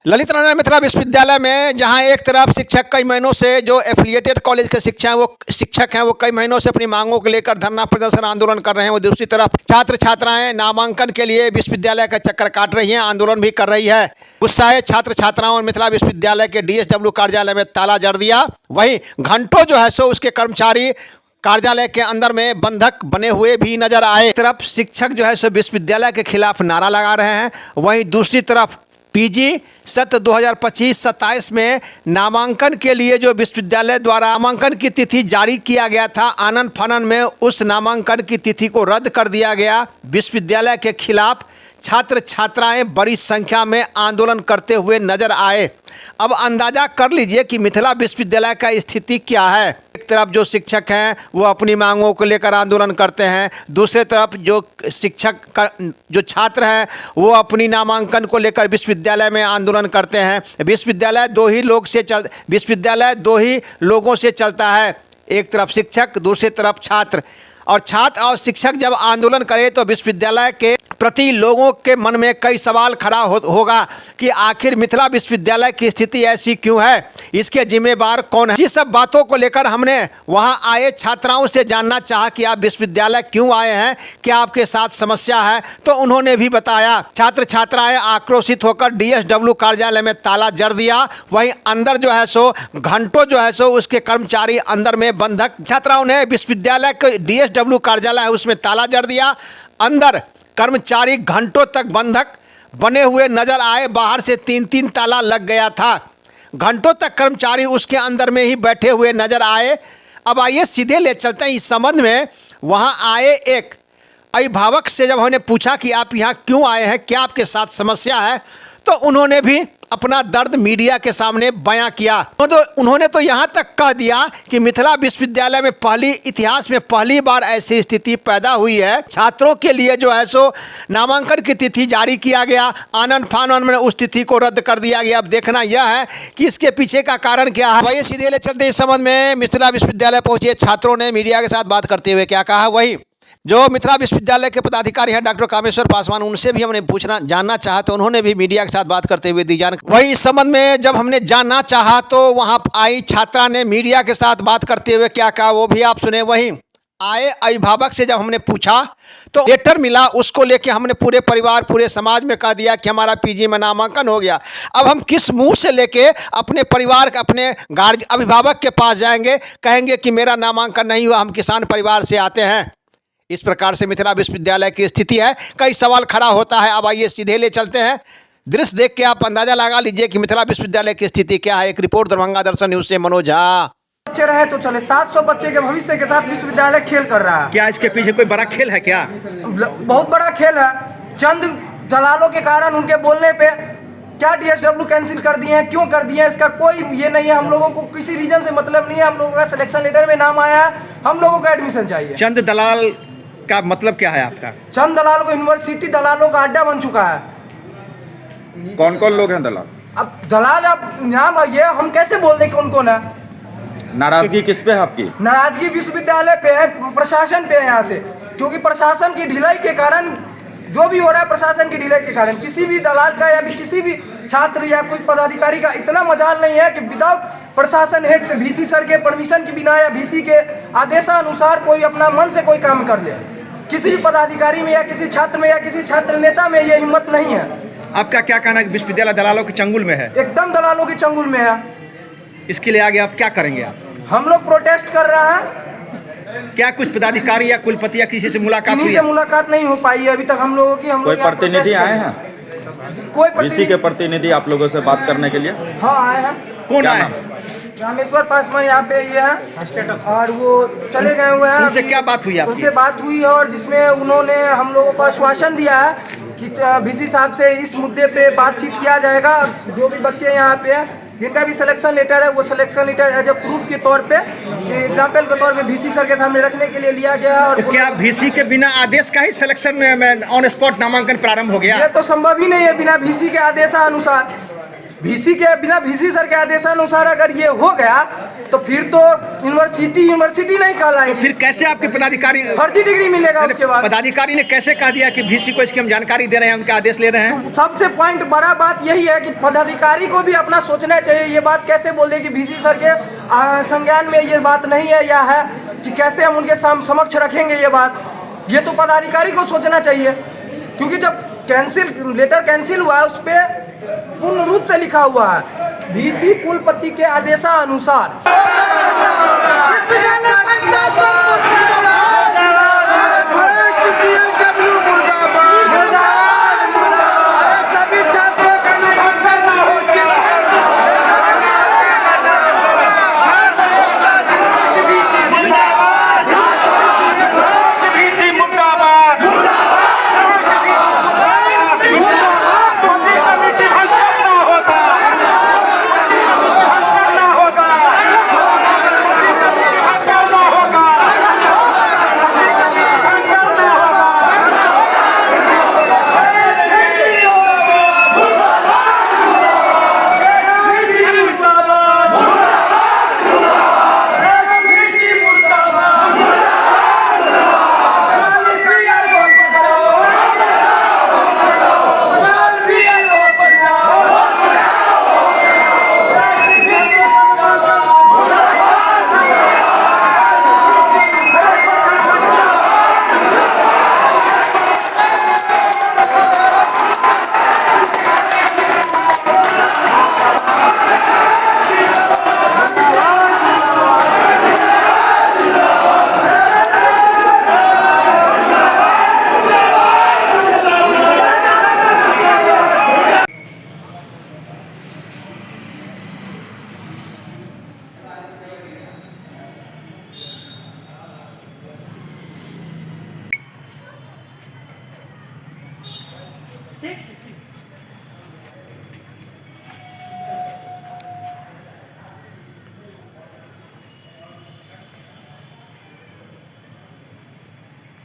ललित नारायण मिथिला विश्वविद्यालय में जहां एक तरफ शिक्षक कई महीनों से जो एफिलिएटेड कॉलेज के शिक्षक हैं वो कई महीनों से अपनी मांगों को लेकर धरना प्रदर्शन आंदोलन कर रहे हैं, वो दूसरी तरफ छात्र छात्राएं नामांकन के लिए विश्वविद्यालय का चक्कर काट रही हैं, आंदोलन भी कर रही है। गुस्साए छात्र छात्राओं और मिथिला विश्वविद्यालय के DSW कार्यालय में ताला जड़ दिया। वहीं घंटों जो है सो उसके कर्मचारी कार्यालय के अंदर में बंधक बने हुए भी नजर आए। एक तरफ शिक्षक जो है सो विश्वविद्यालय के खिलाफ नारा लगा रहे हैं, वहीं दूसरी तरफ PG सत्र 2025-27 में नामांकन के लिए जो विश्वविद्यालय द्वारा नामांकन की तिथि जारी किया गया था, आनन फानन में उस नामांकन की तिथि को रद्द कर दिया गया। विश्वविद्यालय के खिलाफ छात्र छात्राएं बड़ी संख्या में आंदोलन करते हुए नजर आए। अब अंदाजा कर लीजिए कि मिथिला विश्वविद्यालय का स्थिति क्या है। एक तरफ जो शिक्षक हैं वो अपनी मांगों को लेकर आंदोलन करते हैं, दूसरे तरफ जो छात्र हैं वो अपनी नामांकन को लेकर विश्वविद्यालय में आंदोलन करते हैं। विश्वविद्यालय दो ही लोगों से चलता है, एक तरफ शिक्षक, दूसरी तरफ छात्र। और छात्र और शिक्षक जब आंदोलन करें तो विश्वविद्यालय के प्रति लोगों के मन में कई सवाल खड़ा होगा कि आखिर मिथिला विश्वविद्यालय की स्थिति ऐसी क्यों है, इसके जिम्मेदार कौन है। इस सब बातों को लेकर हमने वहां आए छात्राओं से जानना चाहा कि आप विश्वविद्यालय क्यों आए हैं, क्या आपके साथ समस्या है, तो उन्होंने भी बताया। छात्र छात्राएं आक्रोशित होकर DSW कार्यालय में ताला जड़ दिया। वहीं अंदर जो है सो घंटों जो है सो उसके कर्मचारी अंदर में बंधक। छात्राओं ने विश्वविद्यालय के DSW कार्यालय है उसमें ताला जड़ दिया। अंदर कर्मचारी घंटों तक बंधक बने हुए नजर आए, बाहर से 3-3 ताला लग गया था। घंटों तक कर्मचारी उसके अंदर में ही बैठे हुए नजर आए। अब आइए सीधे ले चलते हैं इस संबंध में। वहां आए एक अभिभावक से जब हमने पूछा कि आप यहाँ क्यों आए हैं, क्या आपके साथ समस्या है, तो उन्होंने भी अपना दर्द मीडिया के सामने बयां किया। उन्होंने तो यहाँ तक कह दिया कि मिथिला विश्वविद्यालय में इतिहास में पहली बार ऐसी स्थिति पैदा हुई है, छात्रों के लिए जो है सो नामांकन की तिथि जारी किया गया, आनन फानन में उस तिथि को रद्द कर दिया गया। अब देखना यह है कि इसके पीछे का कारण क्या है। वही सीधे ले चलते इस संबंध में मिथिला विश्वविद्यालय पहुंचे छात्रों ने मीडिया के साथ बात करते हुए क्या कहा। वही जो मिथिला विश्वविद्यालय के पदाधिकारी हैं डॉक्टर कामेश्वर पासवान, उनसे भी हमने जानना चाहा तो उन्होंने भी मीडिया के साथ बात करते हुए दी जानकारी। वही इस संबंध में जब हमने जानना चाहा तो वहां आई छात्रा ने मीडिया के साथ बात करते हुए क्या कहा वो भी आप सुने। वहीं आए अभिभावक से जब हमने पूछा तो लेटर मिला, उसको लेके हमने पूरे परिवार पूरे समाज में कह दिया कि हमारा PG में नामांकन हो गया। अब हम किस मुंह से लेके अपने परिवार अपने अभिभावक के पास जाएंगे, कहेंगे कि मेरा नामांकन नहीं हुआ, हम किसान परिवार से आते हैं। इस प्रकार से मिथिला विश्वविद्यालय की स्थिति है, कई सवाल खड़ा होता है। अब आइए सीधे ले चलते हैं, दृश्य देख के आप अंदाजा लगा लीजिए कि मिथिला विश्वविद्यालय की स्थिति क्या है। एक रिपोर्ट दरभंगा दर्शन न्यूज से मनोज झा। बच्चे रहे तो चले, 700 बच्चे के भविष्य के साथ विश्वविद्यालय खेल कर रहा है। क्या इसके पीछे कोई बड़ा खेल है क्या? बहुत बड़ा खेल है। चंद दलालों के कारण उनके बोलने पे क्या DSW कैंसिल कर दिए हैं, क्यों कर दिए हैं, इसका कोई ये नहीं है। हम लोगों को किसी रीजन से मतलब नहीं है। हम लोगों का सिलेक्शन लेटर में नाम आया है, हम लोगों का एडमिशन चाहिए। चंद दलाल का मतलब क्या है आपका? चंद दलाल को यूनिवर्सिटी दलालों का अड्डा बन चुका है। कौन कौन लोग हैं दलाल? अब दलाल नाम ये हम कैसे बोल दें कौन कौन है। नाराजगी किस पे है आपकी? नाराजगी विश्वविद्यालय पे है, प्रशासन पे है। यहाँ से क्योंकि प्रशासन की ढिलाई के कारण जो भी हो रहा है, प्रशासन की ढिलाई के कारण किसी भी दलाल का या भी किसी भी छात्र या कोई पदाधिकारी का इतना मजाल नहीं है कि विदाउट प्रशासन हेड से VC सर के परमिशन के बिना या VC के आदेशानुसार कोई अपना मन से कोई काम कर ले। किसी भी पदाधिकारी में या किसी छात्र में या किसी छात्र नेता में ये हिम्मत नहीं है। आपका क्या कहना है कि विश्वविद्यालय दलालों के चंगुल में है? एकदम दलालों के चंगुल में है। इसके लिए आगे आप क्या करेंगे? आप हम लोग प्रोटेस्ट कर रहे हैं। क्या कुछ पदाधिकारी या कुलपति या किसी से मुलाकात किसी से मुलाकात नहीं हो पाई है अभी तक हम लोगों की। कोई प्रतिनिधि आए हैं? कोई VC के प्रतिनिधि आप लोगों से बात करने के लिए? हाँ आए हैं। कौन आए? रामेश्वर पासवान यहाँ पे ये है और वो चले गए हुए हैं। उनसे क्या बात हुई आपकी? उनसे बात हुई है और जिसमें उन्होंने हम लोगों को आश्वासन दिया है कि VC साहब से इस मुद्दे पे बातचीत किया जाएगा। जो भी बच्चे यहाँ पे हैं जिनका भी सिलेक्शन लेटर है वो selection letter as a proof के तौर पे एग्जाम्पल के तौर पे VC सर के सामने रखने के लिए लिया गया। और तो क्या VC के बिना आदेश का ही सिलेक्शन ऑन स्पॉट नामांकन प्रारंभ हो गया? ये तो संभव ही नहीं है। बिना VC के आदेशानुसार, VC के बिना VC सर के आदेशानुसार अगर ये हो गया तो फिर तो यूनिवर्सिटी नहीं तो कहलाएगी। फिर कैसे आपके पदाधिकारी फर्जी डिग्री मिलेगा उसके बाद। पदाधिकारी ने कैसे कह दिया कि VC को इसकी हम जानकारी दे रहे हैं, उनके आदेश ले रहे हैं? सबसे पॉइंट बड़ा बात यही है कि पदाधिकारी को भी अपना सोचना चाहिए। ये बात कैसे बोल दे कि VC सर के संज्ञान में ये बात नहीं है या है, कि कैसे हम उनके समक्ष रखेंगे ये बात। ये तो पदाधिकारी को सोचना चाहिए, क्योंकि जब लेटर कैंसिल हुआ है उस पर पूर्ण रूप से लिखा हुआ है VC कुलपति के आदेशानुसार।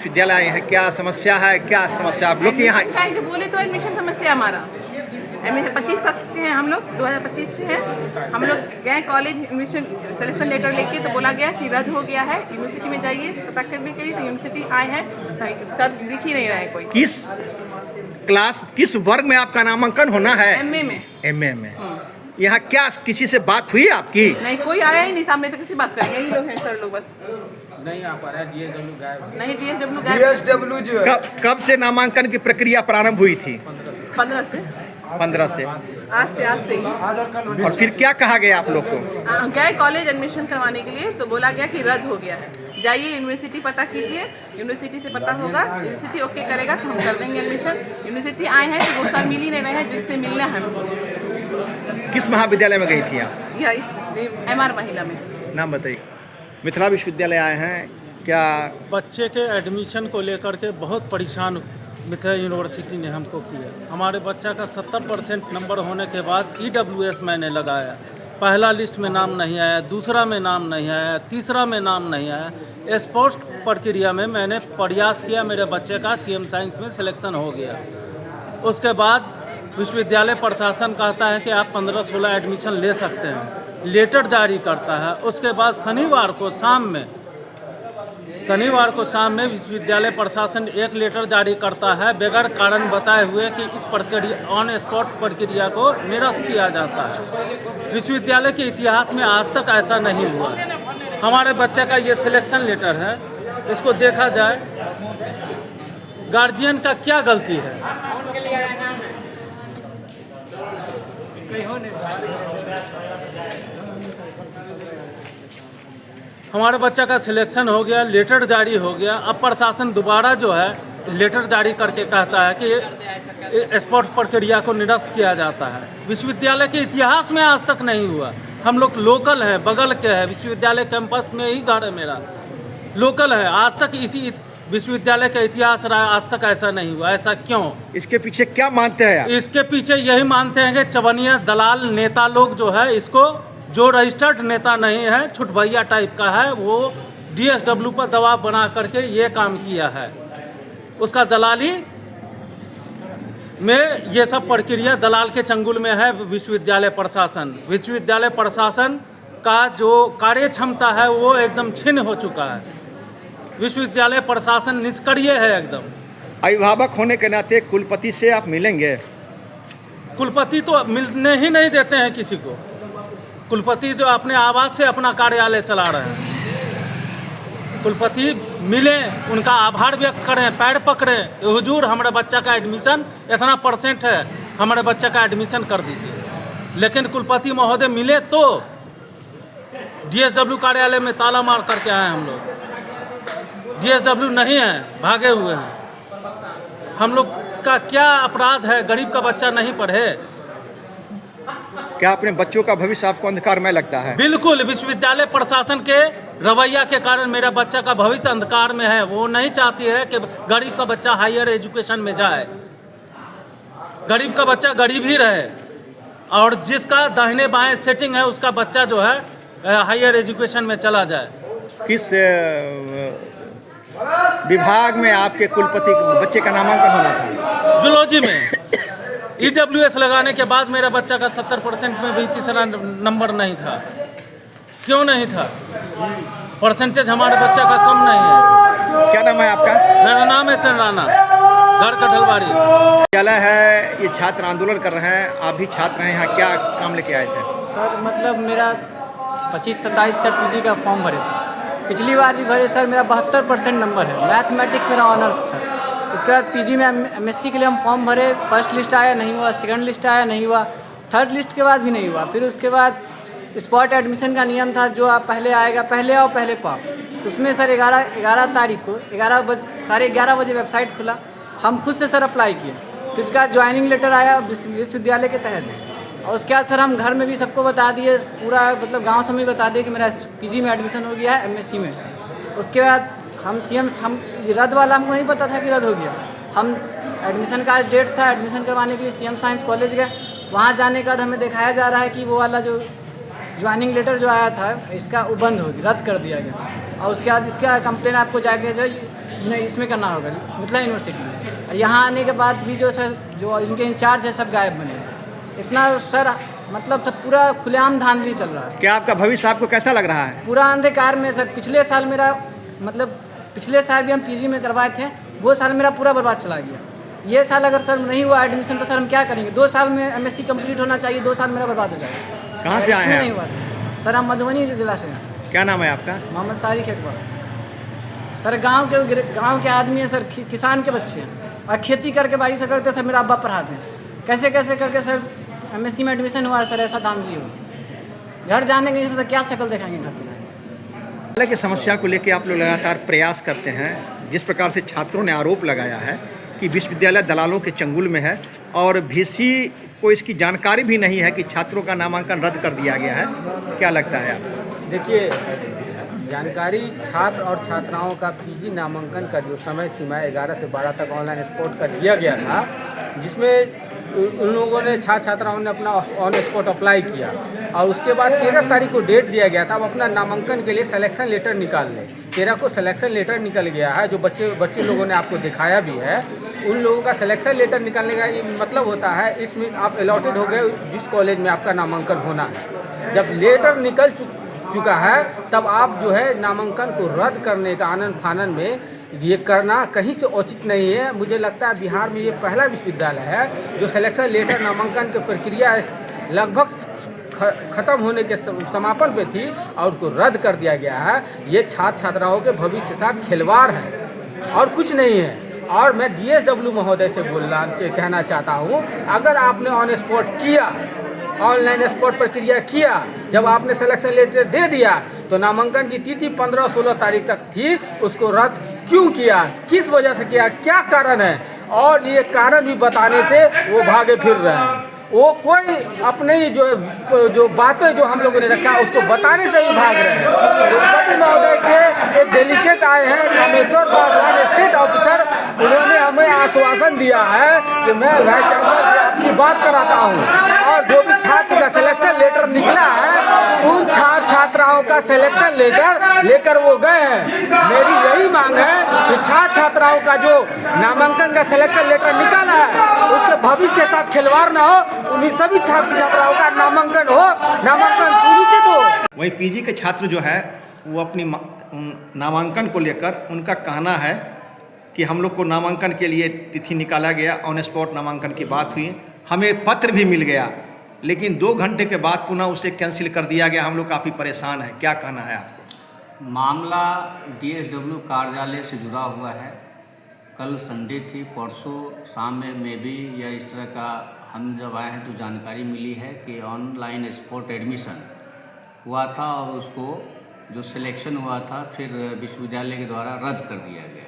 विद्यालय आए हैं, क्या समस्या है, क्या समस्या आप लोग के यहाँ? जो बोले तो एडमिशन समस्या हमारा एडमिशन 25 के हैं, हम लोग 2025 से हैं। हम लोग गए कॉलेज एडमिशन सिलेक्शन लेटर लेके, तो बोला गया कि रद्द हो गया है, यूनिवर्सिटी में जाइए पता करने के लिए। तो यूनिवर्सिटी आए हैं, सर दिख ही नहीं रहा है कोई। किस क्लास, किस वर्ग में आपका नामांकन होना है? MA में। MA में। यहाँ क्या किसी से बात हुई आपकी? नहीं, कोई आया ही नहीं सामने, तो किसी बात करेंगे, यही लोग हैं सर लोग बस। नहीं आ पा रहा है। DSW गायब। नहीं, DSW जो है कब से नामांकन की प्रक्रिया प्रारंभ हुई थी? 15 से। 15 से। आज से ही। और फिर क्या कहा गया आप लोग को? गए कॉलेज एडमिशन करवाने के लिए, तो बोला गया कि रद्द हो गया है, जाइए यूनिवर्सिटी पता कीजिए, यूनिवर्सिटी से पता होगा, यूनिवर्सिटी ओके करेगा तो हम कर देंगे एडमिशन। यूनिवर्सिटी आए हैं तो वो सर मिल ही नहीं रहे हैं जिनसे मिलना है हमको। किस महाविद्यालय में गई थी आप? या इस MR महिला में। नाम बताइए। मिथिला विश्वविद्यालय आए हैं, क्या बच्चे के एडमिशन को लेकर के बहुत परेशान मिथिला यूनिवर्सिटी ने हमको किया। हमारे बच्चा का 70% नंबर होने के बाद EWS मैंने लगाया, पहला लिस्ट में नाम नहीं आया, दूसरा में नाम नहीं आया, तीसरा में नाम नहीं आया। स्पोर्ट्स प्रक्रिया में मैंने प्रयास किया, मेरे बच्चे का CM साइंस में सिलेक्शन हो गया। उसके बाद विश्वविद्यालय प्रशासन कहता है कि आप 15-16 एडमिशन ले सकते हैं, लेटर जारी करता है। उसके बाद शनिवार को शाम में विश्वविद्यालय प्रशासन एक लेटर जारी करता है, बगैर कारण बताए हुए कि इस प्रक्रिया ऑन स्पॉट प्रक्रिया को निरस्त किया जाता है। विश्वविद्यालय के इतिहास में आज तक ऐसा नहीं हुआ। हमारे बच्चे का ये सिलेक्शन लेटर है, इसको देखा जाए, गार्जियन का क्या गलती है? हमारे बच्चा का सिलेक्शन हो गया, लेटर जारी हो गया। अब प्रशासन दोबारा जो है लेटर जारी करके कहता है कि स्पोर्ट्स प्रक्रिया को निरस्त किया जाता है। विश्वविद्यालय के इतिहास में आज तक नहीं हुआ। हम लोग लोकल हैं, बगल के हैं, विश्वविद्यालय कैंपस में ही घर है मेरा, लोकल है। आज तक इसी विश्वविद्यालय का इतिहास रहा, आज तक ऐसा नहीं हुआ। ऐसा क्यों? इसके पीछे क्या मानते हैं आप? इसके पीछे यही मानते हैं कि चवनिया दलाल नेता लोग जो है, इसको जो रजिस्टर्ड नेता नहीं है, छुटभैया टाइप का है, वो DSW पर दबाव बना करके ये काम किया है। उसका दलाली में ये सब प्रक्रिया दलाल के चंगुल में है विश्वविद्यालय प्रशासन। विश्वविद्यालय प्रशासन का जो कार्य क्षमता है वो एकदम छिन्न हो चुका है। विश्वविद्यालय प्रशासन निष्क्रिय है एकदम। अभिभावक होने के नाते कुलपति से आप मिलेंगे? कुलपति तो मिलने ही नहीं देते हैं किसी को। कुलपति जो अपने आवास से अपना कार्यालय चला रहे हैं। कुलपति मिले, उनका आभार व्यक्त करें, पैर पकड़ें, हुजूर हमारे बच्चा का एडमिशन इतना % है, हमारे बच्चा का एडमिशन कर दीजिए। लेकिन कुलपति महोदय मिले तो DSW कार्यालय में ताला मार करके आए हम लोग। DSW नहीं है, भागे हुए हैं। हम लोग का क्या अपराध है? गरीब का बच्चा नहीं पढ़े। क्या अपने बच्चों का भविष्य आपको अंधकारमय लगता है? बिल्कुल, विश्वविद्यालय प्रशासन के रवैया के कारण मेरा बच्चा का भविष्य अंधकार में है। वो नहीं चाहती है कि गरीब का बच्चा हायर एजुकेशन में जाए। गरीब का बच्चा गरीब ही रहे, और जिसका दाहिने बाएं सेटिंग है उसका बच्चा जो है हायर एजुकेशन में चला जाए। किस विभाग में आपके कुलपति बच्चे का नामांकन होना था? जूलॉजी में। EWS लगाने के बाद मेरा बच्चा का 70% में भी तीसरा नंबर नहीं था। क्यों नहीं था? % हमारे बच्चा का कम नहीं है। क्या नाम है आपका? मेरा नाम है सन राणा, घर कटलवाड़ी। विद्यालय है, ये छात्र आंदोलन कर रहे हैं, आप भी छात्र हैं, यहाँ क्या काम लेके आए थे? सर मतलब मेरा 25-27 का PG का फॉर्म भरे थे। पिछली बार भी भरे सर, मेरा 72% नंबर है। मैथमेटिक्स मेरा ऑनर्स था। इसके बाद PG में MSc के लिए हम फॉर्म भरे। फर्स्ट लिस्ट आया नहीं हुआ, सेकंड लिस्ट आया नहीं हुआ, थर्ड लिस्ट के बाद भी नहीं हुआ। फिर उसके बाद स्पॉट एडमिशन का नियम था, जो आप पहले आएगा पहले आओ पहले पाओ। उसमें सर 11 तारीख को 11:30 बजे वेबसाइट खुला। हम खुद से सर अप्लाई किए। फिर उसके बाद ज्वाइनिंग लेटर आया विश्वविद्यालय के तहत, और उसके बाद सर हम घर में भी सबको बता दिए, पूरा मतलब गांव से भी बता दिए कि मेरा PG में एडमिशन हो गया है, MSc में। उसके बाद हम रद्द वाला हमको नहीं पता था कि रद्द हो गया। हम एडमिशन का आज डेट था, एडमिशन करवाने के लिए CM साइंस कॉलेज गए। वहाँ जाने के बाद हमें दिखाया जा रहा है कि वो वाला जो ज्वाइनिंग लेटर जो आया था इसका वो बंद हो गया, रद्द कर दिया गया। और उसके बाद इसका कंप्लेन आपको जाके जो इसमें करना होगा, मिथिला यूनिवर्सिटी में। और यहाँ आने के बाद भी जो सर जो इनके इंचार्ज है सब गायब बने। इतना सर मतलब सब पूरा खुलेआम धांधली चल रहा है। क्या आपका भविष्य आपको कैसा लग रहा है? पूरा अंधकार में सर। पिछले साल मेरा मतलब पिछले साल भी हम PG में करवाए थे, वो साल मेरा पूरा बर्बाद चला गया। ये साल अगर सर नहीं हुआ एडमिशन तो सर हम क्या करेंगे? 2 साल में MSc कंप्लीट होना चाहिए, 2 साल मेरा बर्बाद हो जाएगा। कहाँ से आए हैं? नहीं हुआ सर, हम मधुबनी जिला से हैं। क्या नाम है आपका? मोहम्मद सारिक अकबर। सर गांव के आदमी है सर, किसान के बच्चे हैं, और खेती करके बारिश से करते सर। मेरा अब्बा पढ़ाते हैं, कैसे कैसे करके सर MSc में एडमिशन हुआ सर। ऐसा धांधली हो, घर जाने के सर क्या शक्ल दिखाएंगे घर पर जाएंगे। की समस्या को लेकर आप लोग लगातार प्रयास करते हैं। जिस प्रकार से छात्रों ने आरोप लगाया है कि विश्वविद्यालय दलालों के चंगुल में है, और VC को इसकी जानकारी भी नहीं है कि छात्रों का नामांकन रद्द कर दिया गया है, क्या लगता है आपको? देखिए, जानकारी छात्र और छात्राओं का PG नामांकन का जो समय सीमा 11 से 12 तक ऑनलाइन स्पॉट कर दिया गया था, जिसमें उन लोगों ने छात्राओं ने अपना ऑन स्पॉट अप्लाई किया, और उसके बाद 13 तारीख को डेट दिया गया था। अब अपना नामांकन के लिए सिलेक्शन लेटर निकाल लें। 13 को सिलेक्शन लेटर निकल गया है, जो बच्चे लोगों ने आपको दिखाया भी है। उन लोगों का सिलेक्शन लेटर निकालने का ये मतलब होता है, इट्स मीन आप अलॉटेड हो गए जिस कॉलेज में आपका नामांकन होना है। जब लेटर निकल चुका है, तब आप जो है नामांकन को रद्द करने का आनन फानन में ये करना कहीं से उचित नहीं है। मुझे लगता है बिहार में ये पहला विश्वविद्यालय है जो सिलेक्शन लेटर नामांकन की प्रक्रिया लगभग ख़त्म होने के समापन पे थी और उसको रद्द कर दिया गया है। ये छात्र छात्राओं के भविष्य के साथ खिलवाड़ है और कुछ नहीं है। और मैं DSW महोदय से कहना चाहता हूँ, अगर आपने ऑन स्पॉट किया, ऑनलाइन स्पॉट प्रक्रिया किया, जब आपने सिलेक्शन लेटर दे दिया तो नामांकन की तिथि 15-16 तारीख तक थी, उसको रद्द क्यों किया, किस वजह से किया, क्या कारण है? और ये कारण भी बताने से वो भागे फिर रहे हैं। वो कोई अपने ही जो बातें जो हम लोगों ने रखा उसको बताने से भी भाग रहे हैं। कुलपति महोदय से एक डेलीगेट आए हैं, रामेश्वर पासवान स्टेट ऑफिसर, उन्होंने हमें आश्वासन दिया है कि मैं वाइस चांसलर से आपकी बात कराता हूँ, और जो भी छात्र का सिलेक्शन लेटर निकला है उन छात्र छात्राओं का सिलेक्शन लेटर लेकर वो गए हैं। मेरी यही मांग है कि छात्र छात्राओं का जो नामांकन का सिलेक्शन लेटर निकाला है उसके भविष्य के साथ खिलवाड़ न हो, उन्हीं सभी छात्र छात्राओं का नामांकन हो, नामांकन सुनिश्चित हो। वहीं पीजी के छात्र जो है वो अपनी नामांकन को लेकर उनका कहना है कि हम लोग को नामांकन के लिए तिथि निकाला गया, ऑन स्पॉट नामांकन की बात हुई, हमें पत्र भी मिल गया, लेकिन 2 घंटे के बाद पुनः उसे कैंसिल कर दिया गया। हम लोग काफ़ी परेशान हैं, क्या कहना है आपको? मामला डीएसडब्ल्यू कार्यालय से जुड़ा हुआ है। कल संडे थी, परसों शाम में भी या इस तरह का हम जब आए हैं तो जानकारी मिली है कि ऑनलाइन स्पॉट एडमिशन हुआ था और उसको जो सिलेक्शन हुआ था फिर विश्वविद्यालय के द्वारा रद्द कर दिया गया।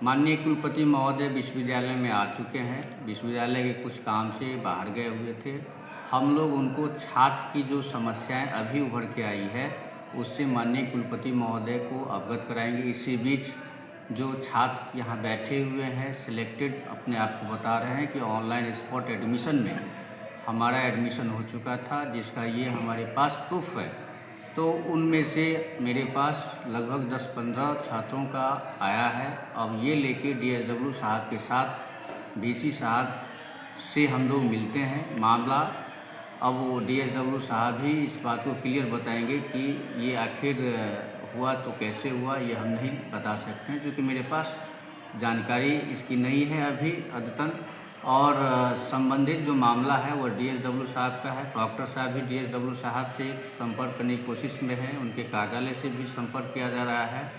माननीय कुलपति महोदय विश्वविद्यालय में आ चुके हैं, विश्वविद्यालय के कुछ काम से बाहर गए हुए थे। हम लोग उनको छात्र की जो समस्याएं अभी उभर के आई है उससे माननीय कुलपति महोदय को अवगत कराएंगे। इसी बीच जो छात्र यहाँ बैठे हुए हैं सिलेक्टेड अपने आप को बता रहे हैं कि ऑनलाइन स्पॉट एडमिशन में हमारा एडमिशन हो चुका था, जिसका ये हमारे पास प्रूफ है। तो उनमें से मेरे पास लगभग 10-15 छात्रों का आया है। अब ये लेके डीएसडब्ल्यू साहब के साथ वीसी साहब से हम लोग मिलते हैं मामला। अब वो डीएसडब्ल्यू साहब ही इस बात को क्लियर बताएंगे कि ये आखिर हुआ तो कैसे हुआ, ये हम नहीं बता सकते हैं क्योंकि मेरे पास जानकारी इसकी नहीं है अभी अद्यतन। और संबंधित जो मामला है वो डीएसडब्ल्यू साहब का है। प्रॉक्टर साहब भी डीएसडब्ल्यू साहब से संपर्क करने की कोशिश में है, उनके कार्यालय से भी संपर्क किया जा रहा है।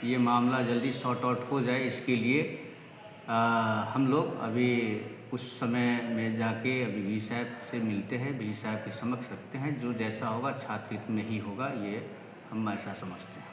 ये मामला जल्दी सॉर्ट आउट हो जाए इसके लिए हम लोग अभी कुछ समय में जाके अभी वी साहब से मिलते हैं, वी साहब के समक्ष रखते हैं। जो जैसा होगा छात्र हित में ही होगा, ये हम ऐसा समझते हैं।